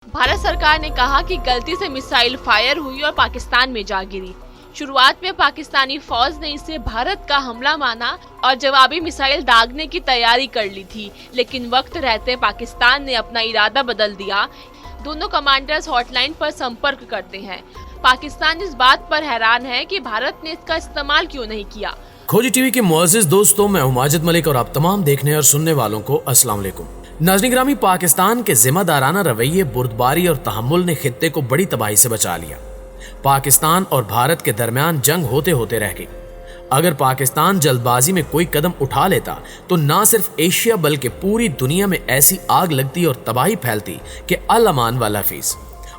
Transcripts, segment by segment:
भारत सरकार ने कहा कि गलती से मिसाइल फायर हुई और पाकिस्तान में जा गिरी। शुरुआत में पाकिस्तानी फौज ने इसे भारत का हमला माना और जवाबी मिसाइल दागने की तैयारी कर ली थी, लेकिन वक्त रहते पाकिस्तान ने अपना इरादा बदल दिया। दोनों कमांडर्स हॉटलाइन पर संपर्क करते हैं। पाकिस्तान इस बात पर हैरान है कि भारत ने इसका इस्तेमाल क्यों नहीं किया। खोजी टीवी के मुअज़्ज़िज़ दोस्तों, मैं हूं माजिद मलिक और आप तमाम देखने और सुनने वालों को अस्सलाम वालेकुम। नाज़रीन ग्रामी, पाकिस्तान के जिम्मेदाराना रवैये, बुर्दबारी और तहम्मुल ने खित्ते को बड़ी तबाही से बचा लिया। पाकिस्तान और भारत के दरमियान जंग होते होते रह गई। अगर पाकिस्तान जल्दबाजी में कोई कदम उठा लेता तो ना सिर्फ एशिया बल्कि पूरी दुनिया में ऐसी आग लगती और तबाही फैलती कि अल अमान वल हफीज,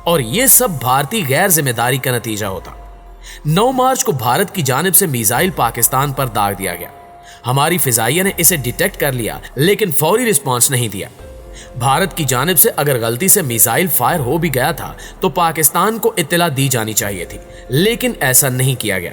और ये सब भारतीय गैर जिम्मेदारी का नतीजा होता। 9 मार्च को भारत की जानिब से मिसाइल पाकिस्तान पर दाग दिया गया। हमारी फिजाइया ने इसे डिटेक्ट कर लिया, लेकिन फौरी रिस्पांस नहीं दिया। भारत की जानिब से अगर गलती से मिसाइल फायर हो भी गया था तो पाकिस्तान को इत्तला दी जानी चाहिए थी, लेकिन ऐसा नहीं किया गया।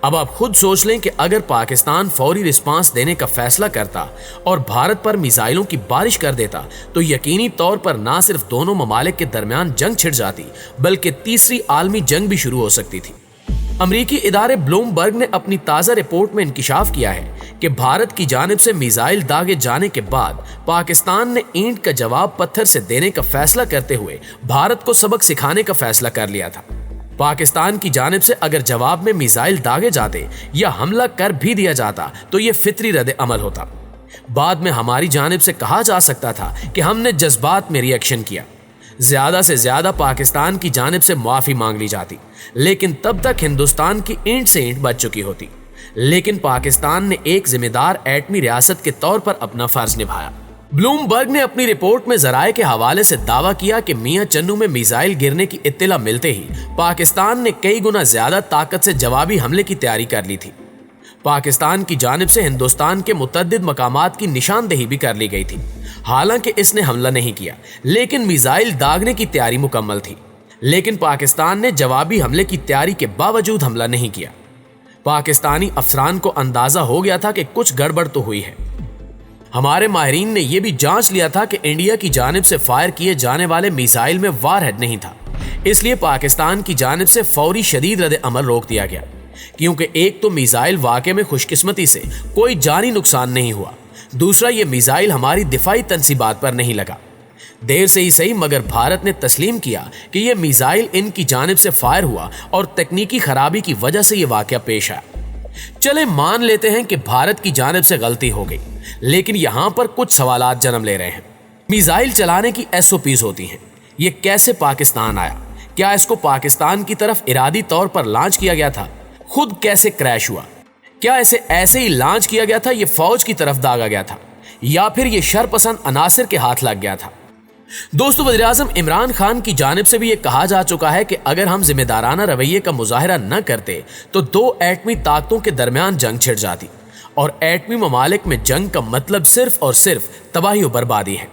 अब आप खुद सोच लें कि अगर पाकिस्तान फौरी रिस्पांस देने का फैसला करता और भारत पर मिसाइलों की बारिश कर देता तो यकीनी तौर पर ना सिर्फ दोनों ममालिक के दरमियान जंग छिड़ जाती, बल्कि तीसरी आलमी जंग भी शुरू हो सकती थी। अमरीकी इदारे ब्लूमबर्ग ने अपनी ताज़ा रिपोर्ट में इंकिशाफ किया है कि भारत की जानिब से मिसाइल दागे जाने के बाद पाकिस्तान ने ईंट का जवाब पत्थर से देने का फैसला करते हुए भारत को सबक सिखाने का फैसला कर लिया था। पाकिस्तान की जानिब से अगर जवाब में मिसाइल दागे जाते या हमला कर भी दिया जाता तो ये फितरी रद्द अमल होता। बाद में हमारी जानिब से कहा जा सकता था कि हमने जज्बात में रिएक्शन किया। ज्यादा से ज्यादा पाकिस्तान की जानिब से माफी मांग ली जाती, लेकिन तब तक हिंदुस्तान की ईंट से ईंट बच चुकी होती। लेकिन पाकिस्तान ने एक जिम्मेदार एटमी रियासत के तौर पर अपना फर्ज निभाया। ब्लूमबर्ग ने अपनी रिपोर्ट में जराए के हवाले से दावा किया कि मियां चन्नू में मिसाइल गिरने की इत्तला मिलते ही पाकिस्तान ने कई गुना ज्यादा ताकत से जवाबी हमले की तैयारी कर ली थी। पाकिस्तान की जानिब से हिंदुस्तान के मुतअद्दिद मकामात की निशानदेही भी कर ली गई थी। हालांकि इसने हमला नहीं किया, लेकिन मिसाइल दागने की तैयारी मुकम्मल थी। लेकिन पाकिस्तान ने जवाबी हमले की तैयारी के बावजूद हमला नहीं किया। पाकिस्तानी अफसरान को अंदाजा हो गया था कि कुछ गड़बड़ तो हुई है। हमारे माहिरीन ने यह भी जांच लिया था कि इंडिया की जानिब से फायर किए जाने वाले मिसाइल में वारहेड नहीं था, इसलिए पाकिस्तान की जानिब से फौरी शदीद रद्द अमल रोक दिया गया। क्योंकि एक तो मिसाइल वाकई में खुशकिस्मती से कोई जानी नुकसान नहीं हुआ, दूसरा ये मिसाइल हमारी दिफाई तनसीबात पर नहीं लगा। देर से ही सही, मगर भारत ने तस्लीम किया कि यह मिसाइल इनकी जानिब से फायर हुआ और तकनीकी खराबी की वजह से यह वाकया पेश आया। चले मान लेते हैं कि भारत की जानिब से गलती हो गई, लेकिन यहां पर कुछ सवालात जन्म ले रहे हैं। मिसाइल चलाने की SOPs होती हैं। ये कैसे पाकिस्तान आया? क्या इसको पाकिस्तान की तरफ इरादी तौर पर लॉन्च किया गया था? खुद कैसे क्रैश हुआ? क्या इसे ऐसे ही लॉन्च किया गया था, ये फौज की तरफ दागा गया था, या फिर ये शरपसंद अनासिर के हाथ लग गया था? दोस्तों, वज़ीर आज़म इमरान खान की जानिब से भी ये कहा जा चुका है कि अगर हम जिम्मेदाराना रवैये का मुजाहरा न करते तो 2 एटमी ताकतों के दरमियान जंग छिड़ जाती, और एटमी ममालिक में जंग का मतलब सिर्फ और सिर्फ तबाही और बर्बादी है।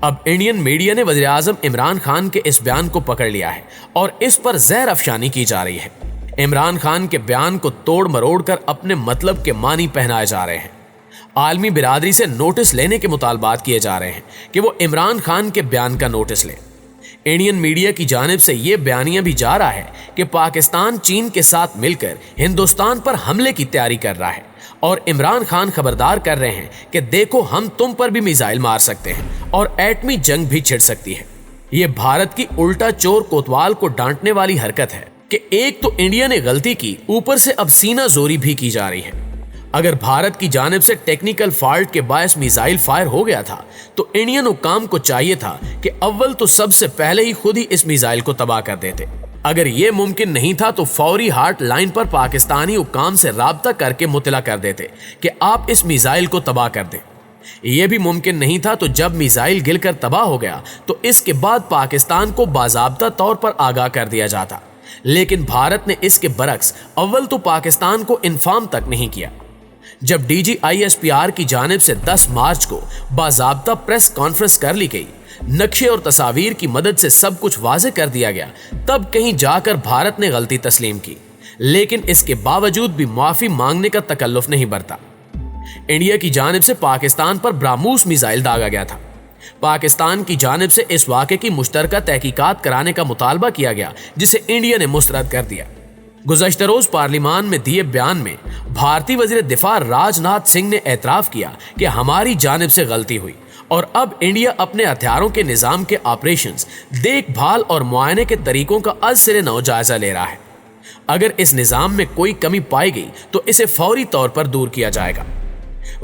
अब इंडियन मीडिया ने वज़ीर आज़म इमरान खान के इस बयान को पकड़ लिया है और इस पर ज़हर अफशानी की जा रही है। इमरान खान के बयान को तोड़ मरोड़ कर अपने मतलब के मानी पहनाए जा रहे हैं। आलमी बिरादरी से नोटिस लेने के मुतालबात किए जा रहे हैं कि वो इमरान खान के बयान का नोटिस लें। इंडियन मीडिया की जानिब से ये बयानिया भी जा रहा है कि पाकिस्तान चीन के साथ मिलकर हिंदुस्तान पर हमले की तैयारी कर रहा है, और इमरान खान खबरदार कर रहे हैं कि देखो, हम तुम पर भी मिसाइल मार सकते हैं और एटमी जंग भी छिड़ सकती है। ये भारत की उल्टा चोर कोतवाल को डांटने वाली हरकत है कि एक तो इंडिया ने गलती की, ऊपर से अब सीना जोरी भी की जा रही है। अगर भारत की जानिब से टेक्निकल फॉल्ट के बायस मिसाइल फायर हो गया था तो इंडियन हुक्काम को चाहिए था कि अव्वल तो सबसे पहले ही खुद ही इस मिसाइल को तबाह कर देते। अगर ये मुमकिन नहीं था तो फौरी हार्ट लाइन पर पाकिस्तानी हुक्काम से राब्ता करके मुतला कर देते कि आप इस मिसाइल को तबाह कर दें। यह भी मुमकिन नहीं था तो जब मिसाइल गिरकर तबाह हो गया तो इसके बाद पाकिस्तान को बाज़ाब्ता तौर पर आगाह कर दिया जाता। लेकिन भारत ने इसके बरक्स अव्वल तो पाकिस्तान को इन्फॉर्म तक नहीं किया। जब DGISPR की जानिब से 10 मार्च को बाज़ाब्ता प्रेस कॉन्फ्रेंस कर ली गई, नक्शे और तस्वीर की मदद से सब कुछ वाज़ेह कर दिया गया, तब कहीं जाकर भारत ने गलती तस्लीम की, लेकिन इसके बावजूद भी माफी मांगने का तकल्लुफ नहीं बरता। इंडिया की जानिब से पाकिस्तान पर ब्राह्मोस मिसाइल दागा गया था। पाकिस्तान की जानिब से इस वाक़े की मुश्तरका तहकीकात कराने का मुतालबा किया गया, जिसे इंडिया ने मुस्तरद कर दिया। गुज़श्ता रोज पार्लियामान में दिए बयान में भारतीय वज़ीर दिफा राजनाथ सिंह ने एतराफ़ किया कि हमारी जानिब से गलती हुई और अब इंडिया अपने हथियारों के निज़ाम के ऑपरेशंस, देखभाल और मुआयने के तरीकों का अज सिरे नौ जायजा ले रहा है। अगर इस निज़ाम में कोई कमी पाई गई तो इसे फौरी तौर पर दूर किया जाएगा।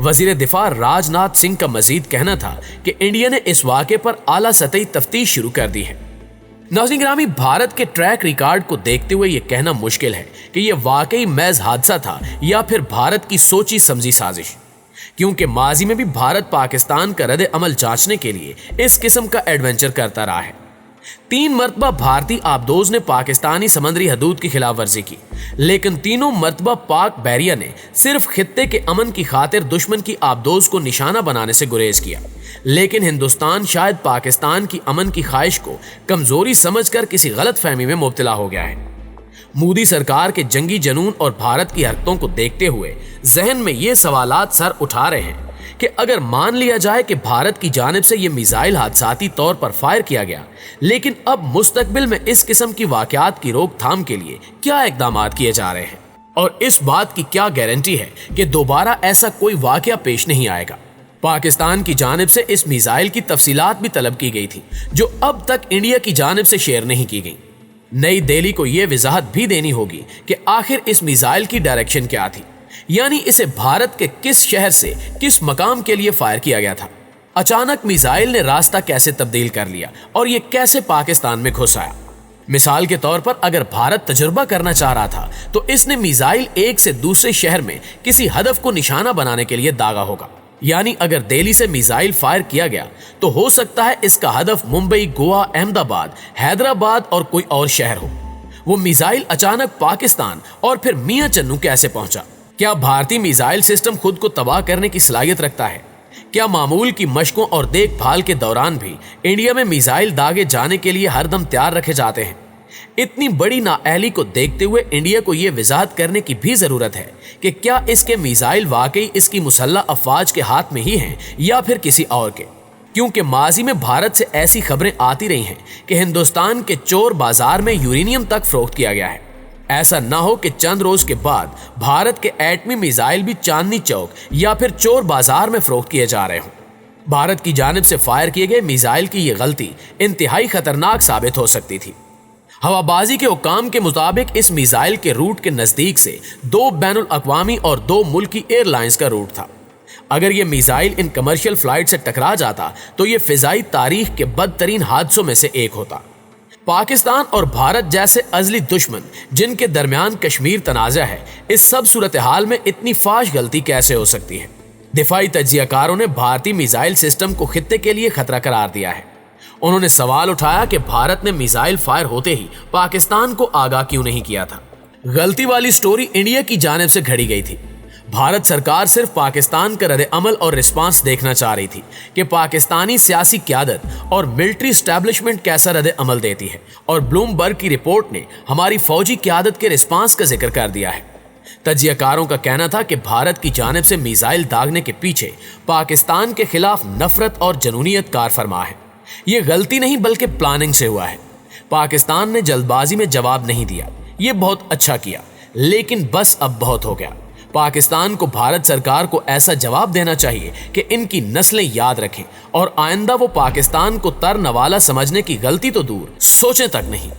वज़ीर दिफा राजनाथ सिंह का मजीद कहना था कि इंडिया ने इस वाक़े पर आला सतही तफ्तीश शुरू कर दी है। नाज़रीन गिरामी, भारत के ट्रैक रिकॉर्ड को देखते हुए यह कहना मुश्किल है कि यह वाकई महज हादसा था या फिर भारत की सोची समझी साजिश, क्योंकि माजी में भी भारत पाकिस्तान का रद्द अमल जांचने के लिए इस किस्म का एडवेंचर करता रहा है। 3 मरतबा भारतीय आबदोज ने पाकिस्तानी समंदरी हदूद की खिलाफ वर्जी की, लेकिन तीनों मरतबा पाक बहरिया ने सिर्फ खित्ते के अमन की खातिर दुश्मन की आबदोज को निशाना बनाने से गुरेज किया। लेकिन हिंदुस्तान शायद पाकिस्तान की अमन की ख्वाहिश को कमजोरी समझकर किसी गलत फहमी में मुब्तला हो गया है। मोदी सरकार के जंगी जुनून और भारत की हरकतों को देखते हुए जहन में ये सवालात सर उठा रहे हैं कि अगर मान लिया जाए कि भारत की जानिब से ये मिसाइल हादसाती तौर पर फायर किया गया, लेकिन अब मुस्तकबिल में इस किस्म की वाकयात की रोकथाम के लिए क्या इकदाम किए जा रहे हैं और इस बात की क्या गारंटी है कि दोबारा ऐसा कोई वाकया पेश नहीं आएगा। पाकिस्तान की जानिब से इस मिसाइल की तफसीलात भी तलब की गई थी, जो अब तक इंडिया की जानिब से शेयर नहीं की गई। नई दिल्ली को यह वजाहत भी देनी होगी कि आखिर इस मिसाइल की डायरेक्शन क्या थी, यानी इसे भारत के किस शहर से किस मकाम के लिए फायर किया गया था। अचानक मिसाइल ने रास्ता कैसे तब्दील कर लिया और ये कैसे पाकिस्तान में घुस आया। मिसाल के तौर पर अगर भारत तजुर्बा करना चाह रहा था तो इसने मिसाइल एक से दूसरे शहर में किसी हदफ को निशाना बनाने के लिए दागा होगा, यानी अगर दिल्ली से मिसाइल फायर किया गया तो हो सकता है इसका हदफ मुंबई, गोवा, अहमदाबाद, हैदराबाद और कोई और शहर हो। वो मिसाइल अचानक पाकिस्तान और फिर मियां चन्नू कैसे पहुंचा? क्या भारतीय मिसाइल सिस्टम खुद को तबाह करने की सलाहियत रखता है? क्या मामूल की मशकों और देखभाल के दौरान भी इंडिया में मिसाइल दागे जाने के लिए हरदम तैयार रखे जाते हैं? इतनी बड़ी नाअहली को देखते हुए इंडिया को यह वजाहत करने की भी जरूरत है कि क्या इसके मिसाइल वाकई इसकी मुसल्लह अफवाज के हाथ में ही हैं या फिर किसी और के, क्योंकि माजी में भारत से ऐसी खबरें आती रही हैं कि हिंदुस्तान के चोर बाजार में यूरेनियम तक फरोख्त किया गया है। ऐसा ना हो कि चंद रोज के बाद भारत के एटमी मिसाइल भी चांदनी चौक या फिर चोर बाजार में फरोख्त किए जा रहे हों। भारत की जानिब से फायर किए गए मिसाइल की यह गलती इंतहाई खतरनाक साबित हो सकती थी। हवाबाजी के हुकाम के मुताबिक इस मिसाइल के रूट के नजदीक से 2 बैनुल अक़वामी और 2 मुल्की एयरलाइंस का रूट था। अगर यह मिसाइल इन कमर्शियल फ्लाइट से टकरा जाता तो यह फिजाई तारीख के बदतरीन हादसों में से एक होता। पाकिस्तान और भारत जैसे अजली दुश्मन जिनके दरमियान कश्मीर तनाज़ा है, इस सब सूरत हाल में इतनी फाश गलती कैसे हो सकती है? दिफाई तज्जियाकारों ने भारतीय मिसाइल सिस्टम को खित्ते के लिए खतरा करार दिया है। उन्होंने सवाल उठाया कि भारत ने मिसाइल फायर होते ही पाकिस्तान को आगाह क्यों नहीं किया था। गलती वाली स्टोरी इंडिया की जानिब से घड़ी गई थी। भारत सरकार सिर्फ पाकिस्तान का रद्द अमल और रिस्पांस देखना चाह रही थी कि पाकिस्तानी सियासी क़यादत और मिलिट्री एस्टैब्लिशमेंट कैसा रद्द अमल देती है, और ब्लूमबर्ग की रिपोर्ट ने हमारी फौजी क़यादत के रिस्पांस का जिक्र कर दिया है। तज्जियाकारों का कहना था कि भारत की जानिब से मिसाइल दागने के पीछे पाकिस्तान के खिलाफ नफरत और जनूनियत कार फरमा है। ये गलती नहीं बल्कि प्लानिंग से हुआ है। पाकिस्तान ने जल्दबाजी में जवाब नहीं दिया, ये बहुत अच्छा किया, लेकिन बस अब बहुत हो गया। पाकिस्तान को भारत सरकार को ऐसा जवाब देना चाहिए कि इनकी नस्लें याद रखें और आइंदा वो पाकिस्तान को तरनवाला समझने की गलती तो दूर, सोचें तक नहीं।